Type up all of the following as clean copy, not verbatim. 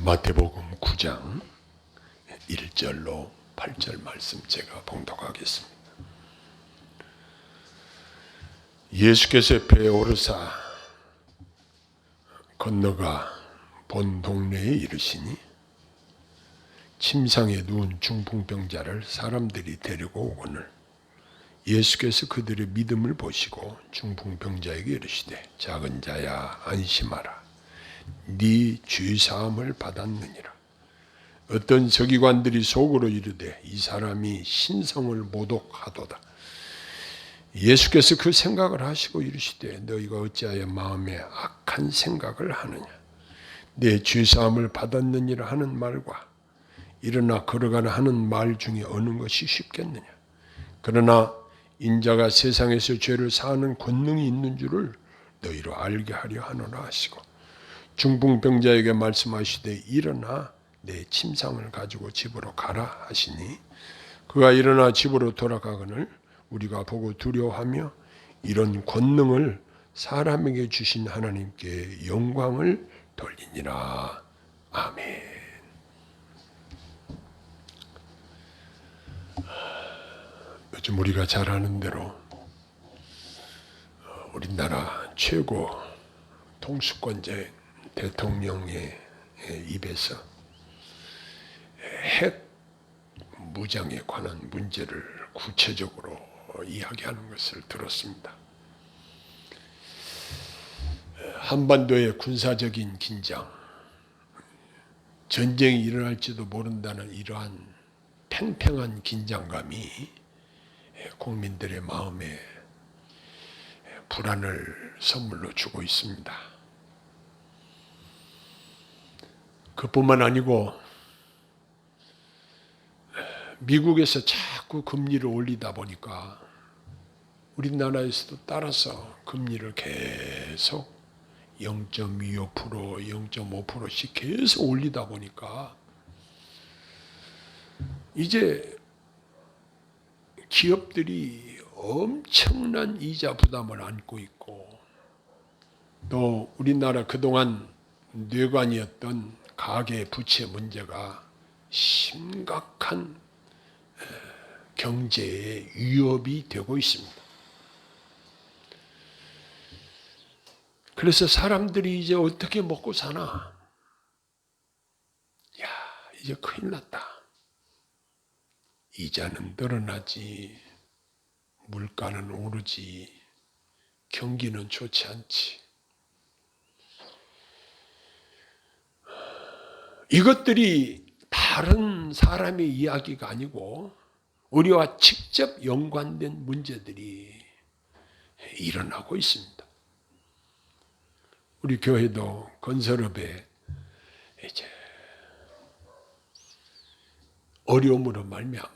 마태복음 9장 1절로 8절 말씀 제가 봉독하겠습니다. 예수께서 배에 오르사 건너가 본 동네에 이르시니 침상에 누운 중풍병자를 사람들이 데리고 오거늘 예수께서 그들의 믿음을 보시고 중풍병자에게 이르시되 작은 자야 안심하라 네 죄사함을 받았느니라. 어떤 서기관들이 속으로 이르되 이 사람이 신성을 모독하도다. 예수께서 그 생각을 하시고 이르시되 너희가 어찌하여 마음에 악한 생각을 하느냐. 내 죄사함을 받았느니라 하는 말과 일어나 걸어가라 하는 말 중에 어느 것이 쉽겠느냐. 그러나 인자가 세상에서 죄를 사하는 권능이 있는 줄을 너희로 알게 하려 하노라 하시고 중풍병자에게 말씀하시되 일어나 내 침상을 가지고 집으로 가라 하시니 그가 일어나 집으로 돌아가거늘 우리가 보고 두려워하며 이런 권능을 사람에게 주신 하나님께 영광을 돌리니라. 아멘. 요즘 우리가 잘 아는 대로 우리나라 최고 통수권자인 대통령의 입에서 핵 무장에 관한 문제를 구체적으로 이야기하는 것을 들었습니다. 한반도의 군사적인 긴장, 전쟁이 일어날지도 모른다는 이러한 팽팽한 긴장감이 국민들의 마음에 불안을 선물로 주고 있습니다. 그뿐만 아니고 미국에서 자꾸 금리를 올리다 보니까 우리나라에서도 따라서 금리를 계속 0.25%, 0.5%씩 계속 올리다 보니까 이제 기업들이 엄청난 이자 부담을 안고 있고 또 우리나라 그동안 뇌관이었던 가계 부채 문제가 심각한 경제의 위협이 되고 있습니다. 그래서 사람들이 이제 어떻게 먹고 사나? 야, 이제 큰일 났다. 이자는 늘어나지, 물가는 오르지, 경기는 좋지 않지. 이것들이 다른 사람의 이야기가 아니고 우리와 직접 연관된 문제들이 일어나고 있습니다. 우리 교회도 건설업에 이제 어려움으로 말미암아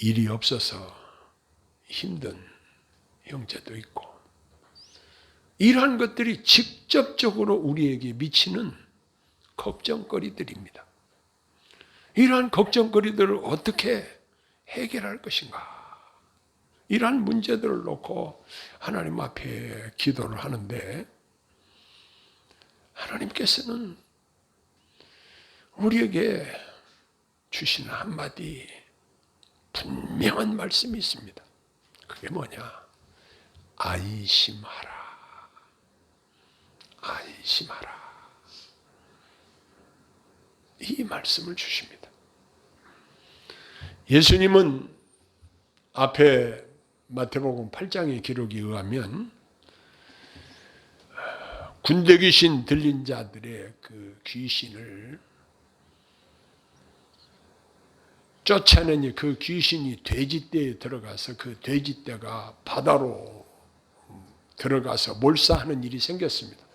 일이 없어서 힘든 형제도 있고 이러한 것들이 직접적으로 우리에게 미치는 걱정거리들입니다. 이러한 걱정거리들을 어떻게 해결할 것인가? 이러한 문제들을 놓고 하나님 앞에 기도를 하는데 하나님께서는 우리에게 주시는 한마디 분명한 말씀이 있습니다. 그게 뭐냐? 안심하라. 안심하라. 이 말씀을 주십니다. 예수님은 앞에 마태복음 8장의 기록에 의하면 군대 귀신 들린 자들의 그 귀신을 쫓아내니 그 귀신이 돼지떼에 들어가서 그 돼지떼가 바다로 들어가서 몰사하는 일이 생겼습니다.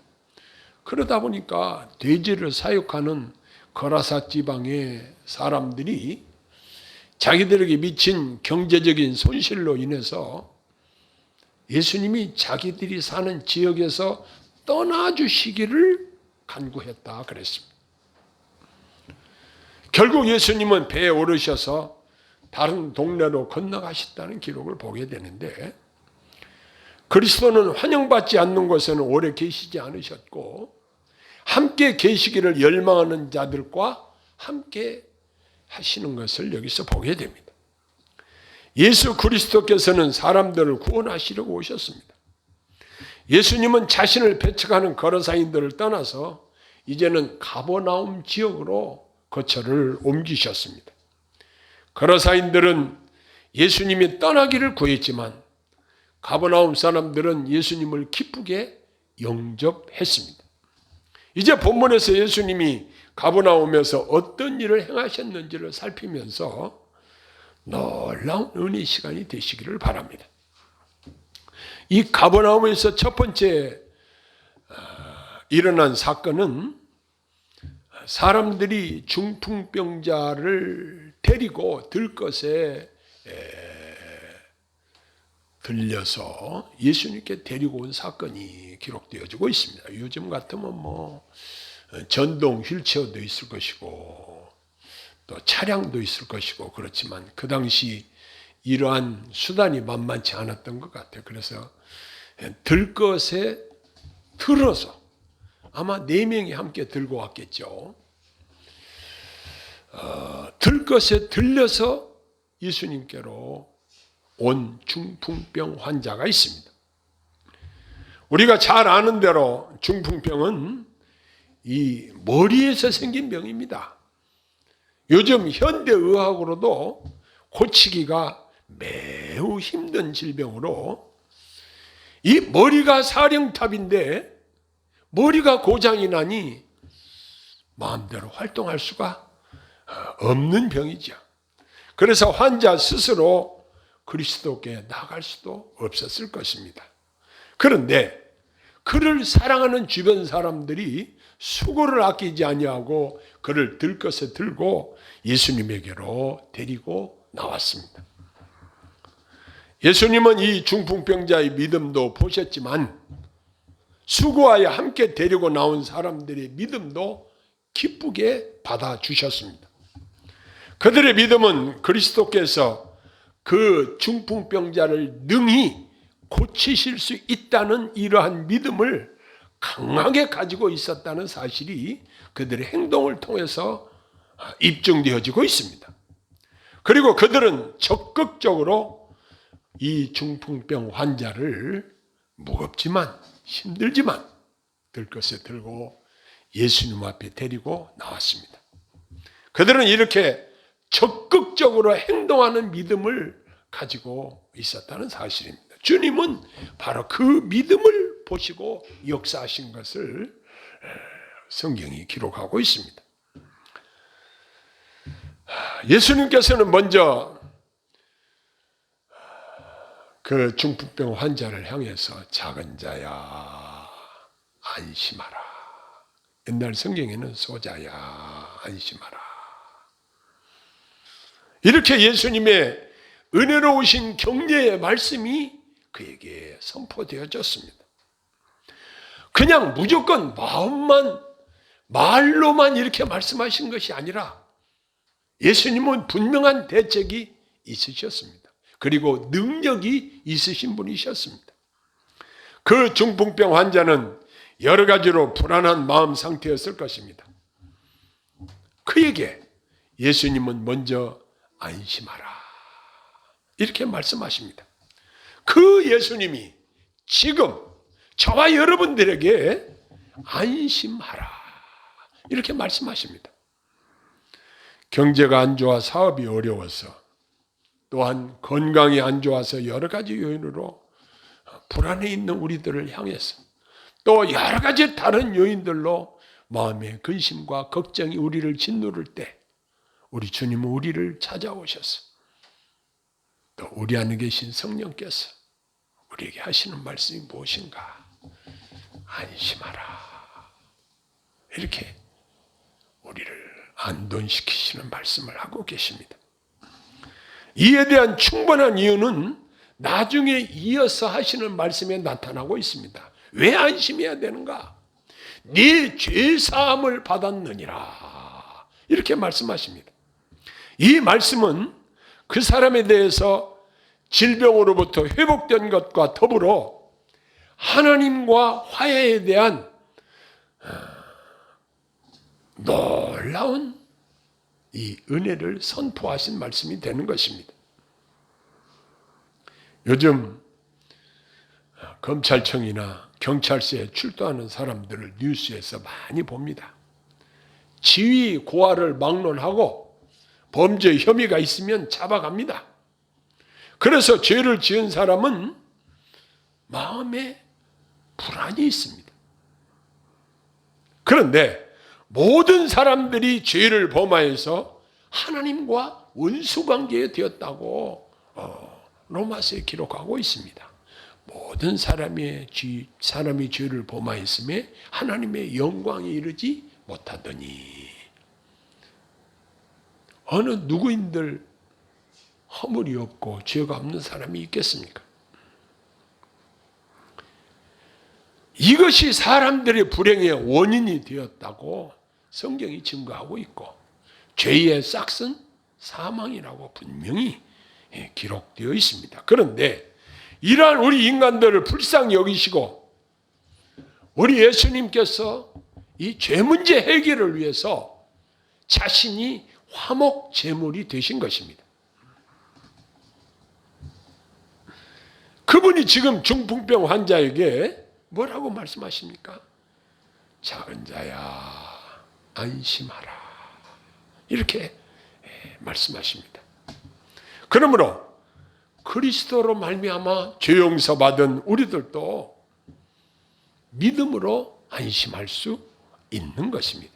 그러다 보니까 돼지를 사육하는 거라사 지방의 사람들이 자기들에게 미친 경제적인 손실로 인해서 예수님이 자기들이 사는 지역에서 떠나주시기를 간구했다 그랬습니다. 결국 예수님은 배에 오르셔서 다른 동네로 건너가셨다는 기록을 보게 되는데 그리스도는 환영받지 않는 곳에는 오래 계시지 않으셨고 함께 계시기를 열망하는 자들과 함께 하시는 것을 여기서 보게 됩니다. 예수 그리스도께서는 사람들을 구원하시려고 오셨습니다. 예수님은 자신을 배척하는 거라사인들을 떠나서 이제는 가버나움 지역으로 거처를 옮기셨습니다. 거라사인들은 예수님이 떠나기를 구했지만 가버나움 사람들은 예수님을 기쁘게 영접했습니다. 이제 본문에서 예수님이 가버나움에서 어떤 일을 행하셨는지를 살피면서 놀라운 은혜 시간이 되시기를 바랍니다. 이 가버나움에서 첫 번째 일어난 사건은 사람들이 중풍병자를 데리고 들것에 들려서 예수님께 데리고 온 사건이 기록되어지고 있습니다. 요즘 같으면 전동 휠체어도 있을 것이고 또 차량도 있을 것이고 그렇지만 그 당시 이러한 수단이 만만치 않았던 것 같아요. 그래서 들것에 들어서 아마 4명이 함께 들고 왔겠죠. 들것에 들려서 예수님께로 온 중풍병 환자가 있습니다. 우리가 잘 아는 대로 중풍병은 이 머리에서 생긴 병입니다. 요즘 현대의학으로도 고치기가 매우 힘든 질병으로 이 머리가 사령탑인데 머리가 고장이 나니 마음대로 활동할 수가 없는 병이죠. 그래서 환자 스스로 그리스도께 나갈 수도 없었을 것입니다. 그런데 그를 사랑하는 주변 사람들이 수고를 아끼지 아니하고 그를 들것에 들고 예수님에게로 데리고 나왔습니다. 예수님은 이 중풍병자의 믿음도 보셨지만 수고하여 함께 데리고 나온 사람들의 믿음도 기쁘게 받아주셨습니다. 그들의 믿음은 그리스도께서 그 중풍병자를 능히 고치실 수 있다는 이러한 믿음을 강하게 가지고 있었다는 사실이 그들의 행동을 통해서 입증되어지고 있습니다. 그리고 그들은 적극적으로 이 중풍병 환자를 무겁지만 힘들지만 들것에 들고 예수님 앞에 데리고 나왔습니다. 그들은 이렇게 적극적으로 행동하는 믿음을 가지고 있었다는 사실입니다. 주님은 바로 그 믿음을 보시고 역사하신 것을 성경이 기록하고 있습니다. 예수님께서는 먼저 그 중풍병 환자를 향해서 작은 자야 안심하라. 옛날 성경에는 소자야 안심하라. 이렇게 예수님의 은혜로우신 격려의 말씀이 그에게 선포되어졌습니다. 그냥 무조건 말로만 이렇게 말씀하신 것이 아니라 예수님은 분명한 대책이 있으셨습니다. 그리고 능력이 있으신 분이셨습니다. 그 중풍병 환자는 여러 가지로 불안한 마음 상태였을 것입니다. 그에게 예수님은 먼저 안심하라 이렇게 말씀하십니다. 그 예수님이 지금 저와 여러분들에게 안심하라 이렇게 말씀하십니다. 경제가 안 좋아 사업이 어려워서 또한 건강이 안 좋아서 여러 가지 요인으로 불안해 있는 우리들을 향해서 또 여러 가지 다른 요인들로 마음의 근심과 걱정이 우리를 짓누를 때 우리 주님은 우리를 찾아오셔서 또 우리 안에 계신 성령께서 우리에게 하시는 말씀이 무엇인가? 안심하라. 이렇게 우리를 안돈시키시는 말씀을 하고 계십니다. 이에 대한 충분한 이유는 나중에 이어서 하시는 말씀에 나타나고 있습니다. 왜 안심해야 되는가? 네 죄사함을 받았느니라 이렇게 말씀하십니다. 이 말씀은 그 사람에 대해서 질병으로부터 회복된 것과 더불어 하나님과 화해에 대한 놀라운 이 은혜를 선포하신 말씀이 되는 것입니다. 요즘 검찰청이나 경찰서에 출두하는 사람들을 뉴스에서 많이 봅니다. 지위 고하를 막론하고 범죄 혐의가 있으면 잡아갑니다. 그래서 죄를 지은 사람은 마음에 불안이 있습니다. 그런데 모든 사람들이 죄를 범하여서 하나님과 원수관계에 되었다고 로마서에 기록하고 있습니다. 모든 사람이 죄를 범하였음에 하나님의 영광에 이르지 못하더니 어느 누구인들 허물이 없고 죄가 없는 사람이 있겠습니까? 이것이 사람들의 불행의 원인이 되었다고 성경이 증거하고 있고 죄의 싹은 사망이라고 분명히 기록되어 있습니다. 그런데 이러한 우리 인간들을 불쌍히 여기시고 우리 예수님께서 이 죄 문제 해결을 위해서 자신이 화목 제물이 되신 것입니다. 그분이 지금 중풍병 환자에게 뭐라고 말씀하십니까? 작은 자야 안심하라 이렇게 말씀하십니다. 그러므로 그리스도로 말미암아 죄 용서 받은 우리들도 믿음으로 안심할 수 있는 것입니다.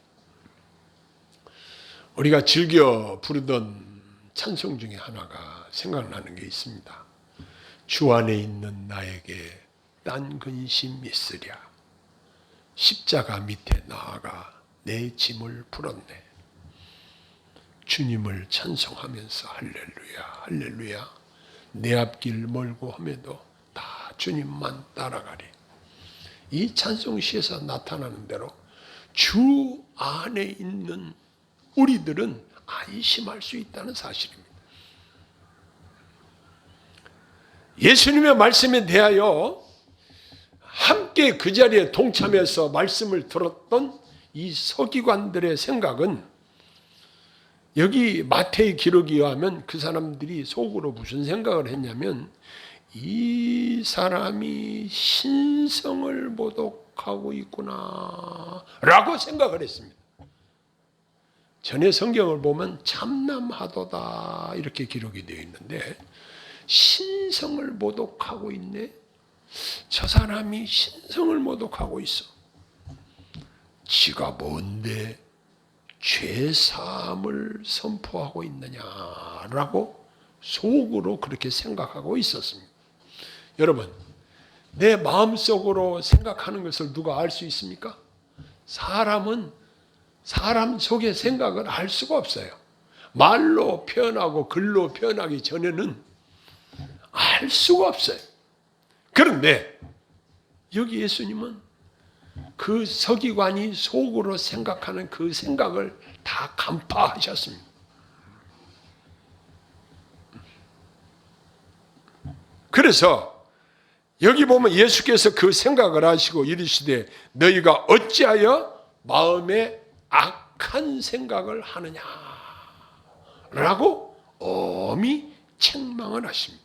우리가 즐겨 부르던 찬송 중에 하나가 생각나는 게 있습니다. 주 안에 있는 나에게 딴 근심 있으랴 십자가 밑에 나아가 내 짐을 풀었네. 주님을 찬송하면서 할렐루야 할렐루야 내 앞길 멀고 함에도 다 주님만 따라가리. 이 찬송시에서 나타나는 대로 주 안에 있는 우리들은 안심할 수 있다는 사실입니다. 예수님의 말씀에 대하여 함께 그 자리에 동참해서 말씀을 들었던 이 서기관들의 생각은 여기 마태의 기록에 의하면 그 사람들이 속으로 무슨 생각을 했냐면 이 사람이 신성을 모독하고 있구나 라고 생각을 했습니다. 전에 성경을 보면 참남하도다 이렇게 기록이 되어 있는데 신성을 모독하고 있네. 저 사람이 신성을 모독하고 있어. 지가 뭔데 죄사함을 선포하고 있느냐라고 속으로 그렇게 생각하고 있었습니다. 여러분, 내 마음속으로 생각하는 것을 누가 알 수 있습니까? 사람은 사람 속의 생각을 알 수가 없어요. 말로 표현하고 글로 표현하기 전에는 알 수가 없어요. 그런데 여기 예수님은 그 서기관이 속으로 생각하는 그 생각을 다 간파하셨습니다. 그래서 여기 보면 예수께서 그 생각을 하시고 이르시되 너희가 어찌하여 마음에 악한 생각을 하느냐 라고 엄히 책망을 하십니다.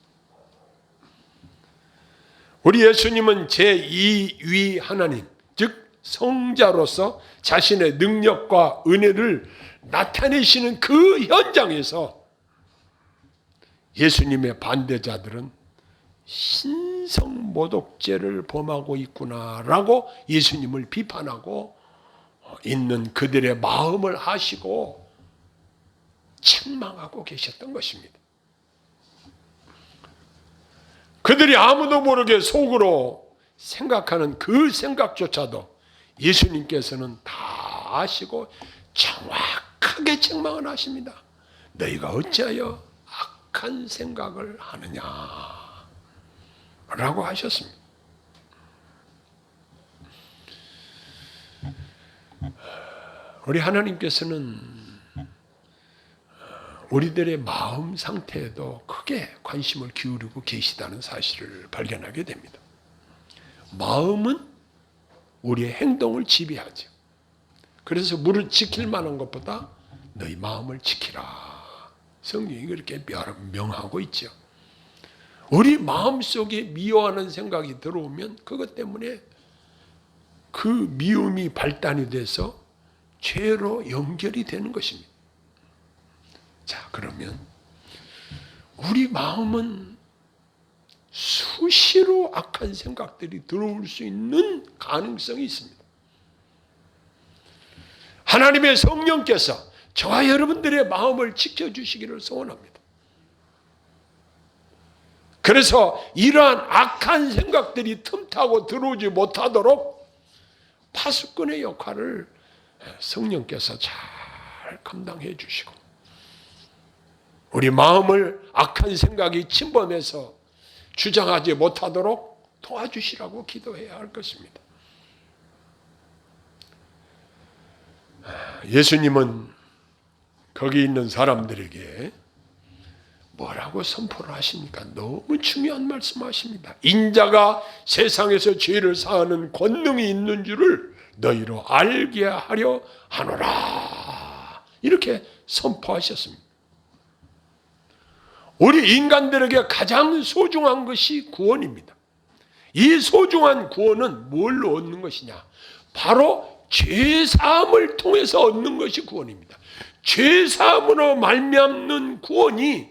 우리 예수님은 제2위 하나님, 즉 성자로서 자신의 능력과 은혜를 나타내시는 그 현장에서 예수님의 반대자들은 신성모독죄를 범하고 있구나라고 예수님을 비판하고 있는 그들의 마음을 아시고 책망하고 계셨던 것입니다. 그들이 아무도 모르게 속으로 생각하는 그 생각조차도 예수님께서는 다 아시고 정확하게 책망을 하십니다. 너희가 어찌하여 악한 생각을 하느냐 라고 하셨습니다. 우리 하나님께서는 우리들의 마음 상태에도 크게 관심을 기울이고 계시다는 사실을 발견하게 됩니다. 마음은 우리의 행동을 지배하죠. 그래서 물을 지킬 만한 것보다 너희 마음을 지키라. 성경이 그렇게 명하고 있죠. 우리 마음속에 미워하는 생각이 들어오면 그것 때문에 그 미움이 발단이 돼서 죄로 연결이 되는 것입니다. 자, 그러면 우리 마음은 수시로 악한 생각들이 들어올 수 있는 가능성이 있습니다. 하나님의 성령께서 저와 여러분들의 마음을 지켜주시기를 소원합니다. 그래서 이러한 악한 생각들이 틈타고 들어오지 못하도록 파수꾼의 역할을 성령께서 잘 감당해 주시고 우리 마음을 악한 생각이 침범해서 주장하지 못하도록 도와주시라고 기도해야 할 것입니다. 예수님은 거기 있는 사람들에게 뭐라고 선포를 하십니까? 너무 중요한 말씀하십니다. 인자가 세상에서 죄를 사하는 권능이 있는 줄을 너희로 알게 하려 하노라. 이렇게 선포하셨습니다. 우리 인간들에게 가장 소중한 것이 구원입니다. 이 소중한 구원은 뭘로 얻는 것이냐? 바로 죄사함을 통해서 얻는 것이 구원입니다. 죄사함으로 말미암는 구원이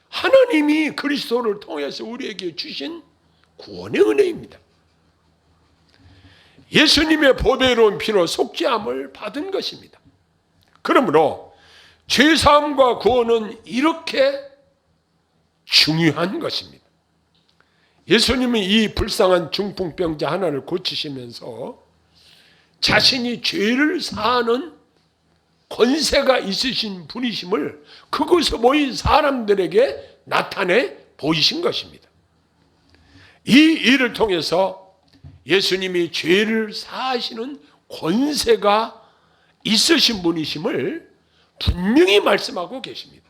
하나님이 그리스도를 통해서 우리에게 주신 구원의 은혜입니다. 예수님의 보배로운 피로 속죄함을 받은 것입니다. 그러므로 죄사함과 구원은 이렇게 중요한 것입니다. 예수님은 이 불쌍한 중풍병자 하나를 고치시면서 자신이 죄를 사하는 권세가 있으신 분이심을 그곳에 모인 사람들에게 나타내 보이신 것입니다. 이 일을 통해서 예수님이 죄를 사하시는 권세가 있으신 분이심을 분명히 말씀하고 계십니다.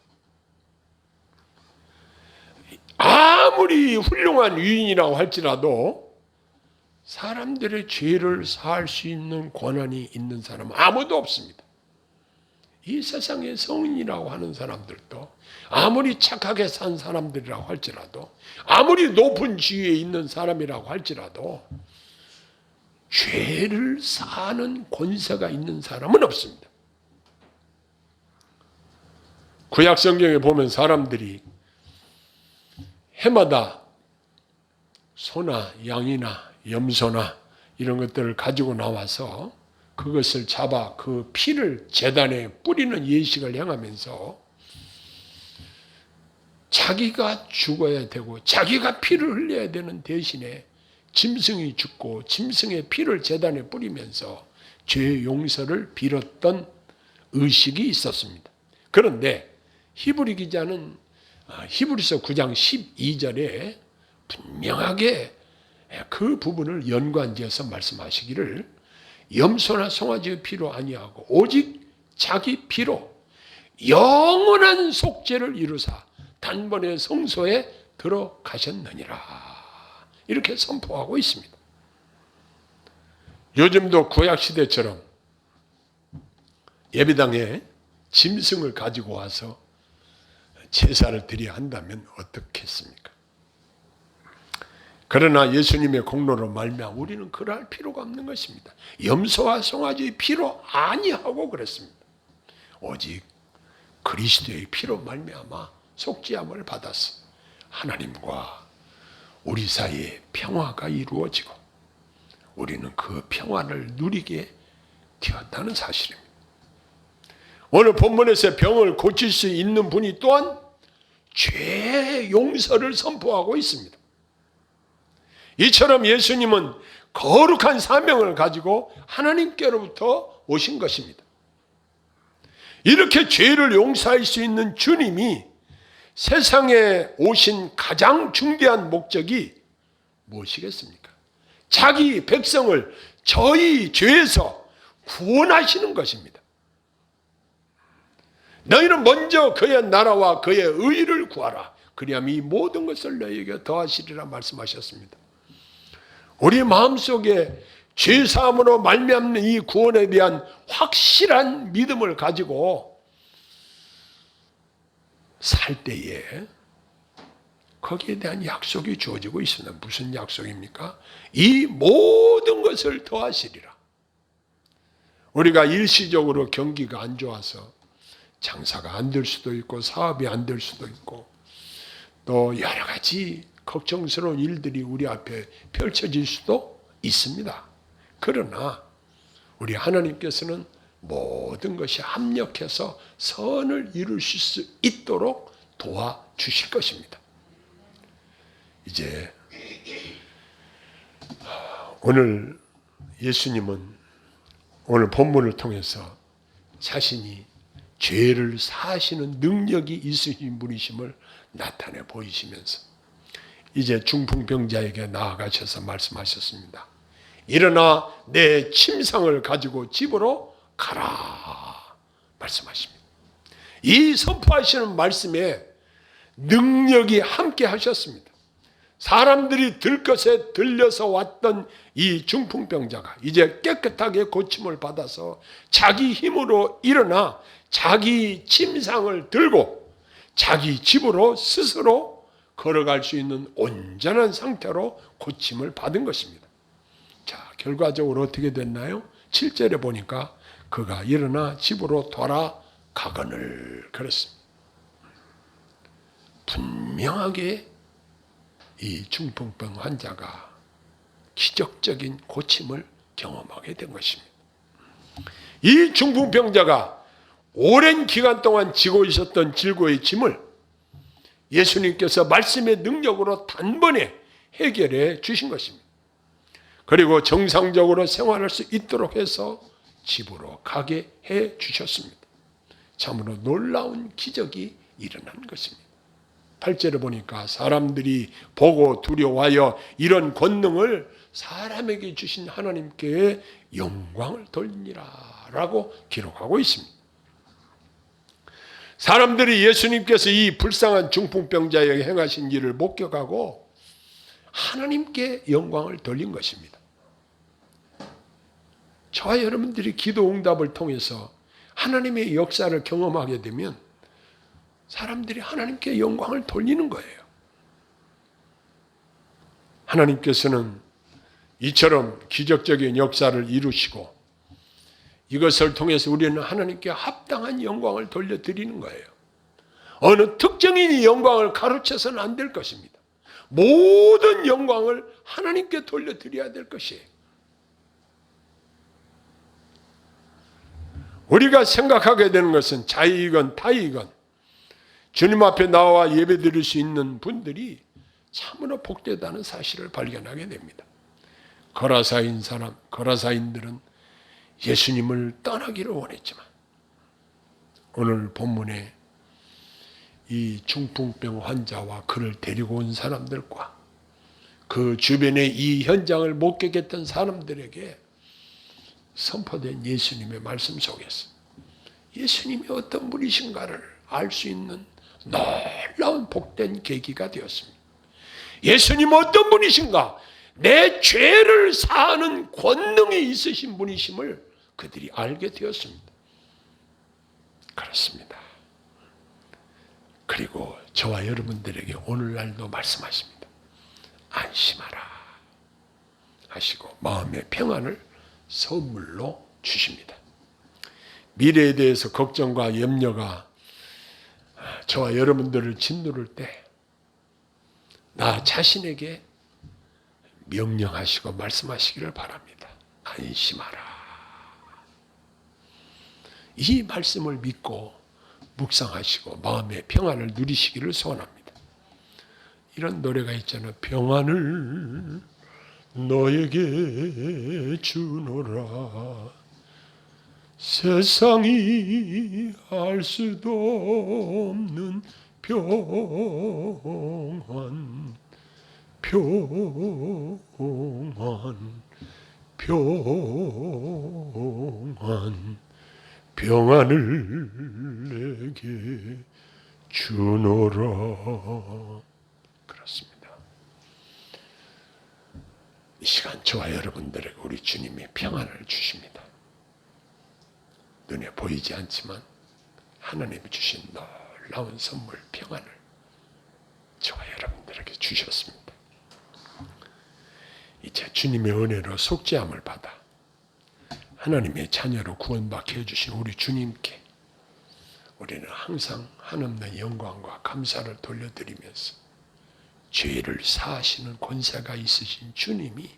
아무리 훌륭한 유인이라고 할지라도 사람들의 죄를 사할 수 있는 권한이 있는 사람은 아무도 없습니다. 이 세상의 성인이라고 하는 사람들도 아무리 착하게 산 사람들이라고 할지라도 아무리 높은 지위에 있는 사람이라고 할지라도 죄를 사하는 권세가 있는 사람은 없습니다. 구약 성경에 보면 사람들이 해마다 소나 양이나 염소나 이런 것들을 가지고 나와서 그것을 잡아 그 피를 제단에 뿌리는 예식을 행하면서 자기가 죽어야 되고 자기가 피를 흘려야 되는 대신에 짐승이 죽고 짐승의 피를 제단에 뿌리면서 죄 용서를 빌었던 의식이 있었습니다. 그런데 히브리 기자는 히브리서 9장 12절에 분명하게 그 부분을 연관지어서 말씀하시기를 염소나 송아지의 피로 아니하고 오직 자기 피로 영원한 속죄를 이루사 단번에 성소에 들어가셨느니라. 이렇게 선포하고 있습니다. 요즘도 구약시대처럼 예배당에 짐승을 가지고 와서 제사를 드려야 한다면 어떻겠습니까? 그러나 예수님의 공로로 말미암아 우리는 그럴 필요가 없는 것입니다. 염소와 송아지의 피로 아니하고 그랬습니다. 오직 그리스도의 피로 말미암아 속죄함을 받았어 하나님과 우리 사이에 평화가 이루어지고 우리는 그 평화를 누리게 되었다는 사실입니다. 오늘 본문에서 병을 고칠 수 있는 분이 또한 죄 용서를 선포하고 있습니다. 이처럼 예수님은 거룩한 사명을 가지고 하나님께로부터 오신 것입니다. 이렇게 죄를 용서할 수 있는 주님이 세상에 오신 가장 중대한 목적이 무엇이겠습니까? 자기 백성을 저희 죄에서 구원하시는 것입니다. 너희는 먼저 그의 나라와 그의 의를 구하라. 그리하면 이 모든 것을 너희에게 더하시리라 말씀하셨습니다. 우리 마음속에 죄사함으로 말미암는 이 구원에 대한 확실한 믿음을 가지고 살 때에 거기에 대한 약속이 주어지고 있습니다. 무슨 약속입니까? 이 모든 것을 더하시리라. 우리가 일시적으로 경기가 안 좋아서 장사가 안 될 수도 있고 사업이 안 될 수도 있고 또 여러 가지 걱정스러운 일들이 우리 앞에 펼쳐질 수도 있습니다. 그러나 우리 하나님께서는 모든 것이 합력해서 선을 이루실 수 있도록 도와주실 것입니다. 이제 오늘 예수님은 오늘 본문을 통해서 자신이 죄를 사하시는 능력이 있으신 분이심을 나타내 보이시면서 이제 중풍병자에게 나아가셔서 말씀하셨습니다. 일어나 내 침상을 가지고 집으로 가라 말씀하십니다. 이 선포하시는 말씀에 능력이 함께 하셨습니다. 사람들이 들것에 들려서 왔던 이 중풍병자가 이제 깨끗하게 고침을 받아서 자기 힘으로 일어나 자기 침상을 들고 자기 집으로 스스로 걸어갈 수 있는 온전한 상태로 고침을 받은 것입니다. 자, 결과적으로 어떻게 됐나요? 7절에 보니까 그가 일어나 집으로 돌아가거늘 그랬습니다. 분명하게 이 중풍병 환자가 기적적인 고침을 경험하게 된 것입니다. 이 중풍병자가 오랜 기간 동안 지고 있었던 질고의 짐을 예수님께서 말씀의 능력으로 단번에 해결해 주신 것입니다. 그리고 정상적으로 생활할 수 있도록 해서 집으로 가게 해 주셨습니다. 참으로 놀라운 기적이 일어난 것입니다. 8절에 보니까 사람들이 보고 두려워하여 이런 권능을 사람에게 주신 하나님께 영광을 돌리니라 라고 기록하고 있습니다. 사람들이 예수님께서 이 불쌍한 중풍병자에게 행하신 일을 목격하고 하나님께 영광을 돌린 것입니다. 저와 여러분들이 기도 응답을 통해서 하나님의 역사를 경험하게 되면 사람들이 하나님께 영광을 돌리는 거예요. 하나님께서는 이처럼 기적적인 역사를 이루시고 이것을 통해서 우리는 하나님께 합당한 영광을 돌려드리는 거예요. 어느 특정인이 영광을 가로채서는 안 될 것입니다. 모든 영광을 하나님께 돌려드려야 될 것이에요. 우리가 생각하게 되는 것은 자의이건 타의이건 주님 앞에 나와 예배드릴 수 있는 분들이 참으로 복되다는 사실을 발견하게 됩니다. 거라사인들은 예수님을 떠나기를 원했지만 오늘 본문에 이 중풍병 환자와 그를 데리고 온 사람들과 그 주변에 이 현장을 목격했던 사람들에게 선포된 예수님의 말씀 속에서 예수님이 어떤 분이신가를 알 수 있는 놀라운 복된 계기가 되었습니다. 예수님 어떤 분이신가? 내 죄를 사하는 권능이 있으신 분이심을 그들이 알게 되었습니다. 그렇습니다. 그리고 저와 여러분들에게 오늘날도 말씀하십니다. 안심하라 하시고 마음의 평안을 선물로 주십니다. 미래에 대해서 걱정과 염려가 저와 여러분들을 짓누를 때 나 자신에게 명령하시고 말씀하시기를 바랍니다. 안심하라. 이 말씀을 믿고 묵상하시고 마음의 평안을 누리시기를 소원합니다. 이런 노래가 있잖아요. 평안을 너에게 주노라. 세상이 알 수도 없는 평안, 평안을 내게 주노라. 그렇습니다. 이 시간 저와 여러분들에게 우리 주님이 평안을 주십니다. 눈에 보이지 않지만 하나님이 주신 놀라운 선물 평안을 저와 여러분들에게 주셨습니다. 이제 주님의 은혜로 속죄함을 받아 하나님의 자녀로 구원받게 해주신 우리 주님께 우리는 항상 한없는 영광과 감사를 돌려드리면서 죄를 사하시는 권세가 있으신 주님이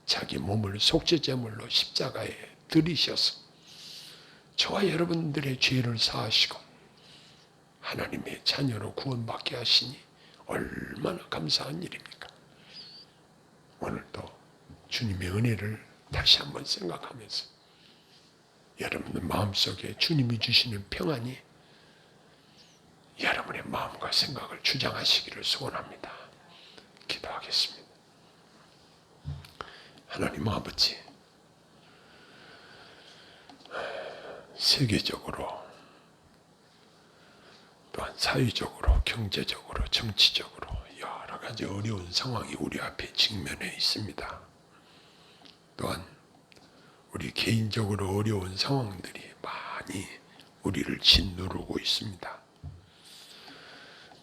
자기 몸을 속죄제물로 십자가에 들이셔서 저와 여러분들의 죄를 사하시고 하나님의 자녀로 구원받게 하시니 얼마나 감사한 일입니까? 오늘도 주님의 은혜를 다시 한번 생각하면서 여러분의 마음속에 주님이 주시는 평안이 여러분의 마음과 생각을 주장하시기를 소원합니다. 기도하겠습니다. 하나님 아버지, 세계적으로 또한 사회적으로, 경제적으로, 정치적으로 여러 가지 어려운 상황이 우리 앞에 직면해 있습니다. 또한 우리 개인적으로 어려운 상황들이 많이 우리를 짓누르고 있습니다.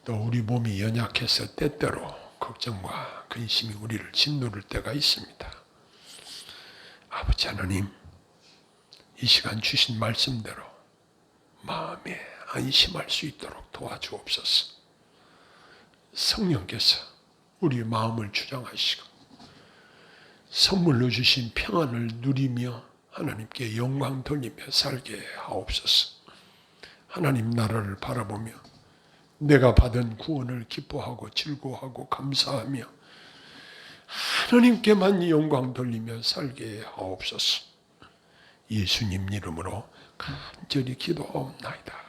또 우리 몸이 연약해서 때때로 걱정과 근심이 우리를 짓누를 때가 있습니다. 아버지 하나님, 이 시간 주신 말씀대로 마음에 안심할 수 있도록 도와주옵소서. 성령께서 우리 마음을 주장하시고 선물로 주신 평안을 누리며 하나님께 영광 돌리며 살게 하옵소서. 하나님 나라를 바라보며 내가 받은 구원을 기뻐하고 즐거워하고 감사하며 하나님께만 영광 돌리며 살게 하옵소서. 예수님 이름으로 간절히 기도하옵나이다.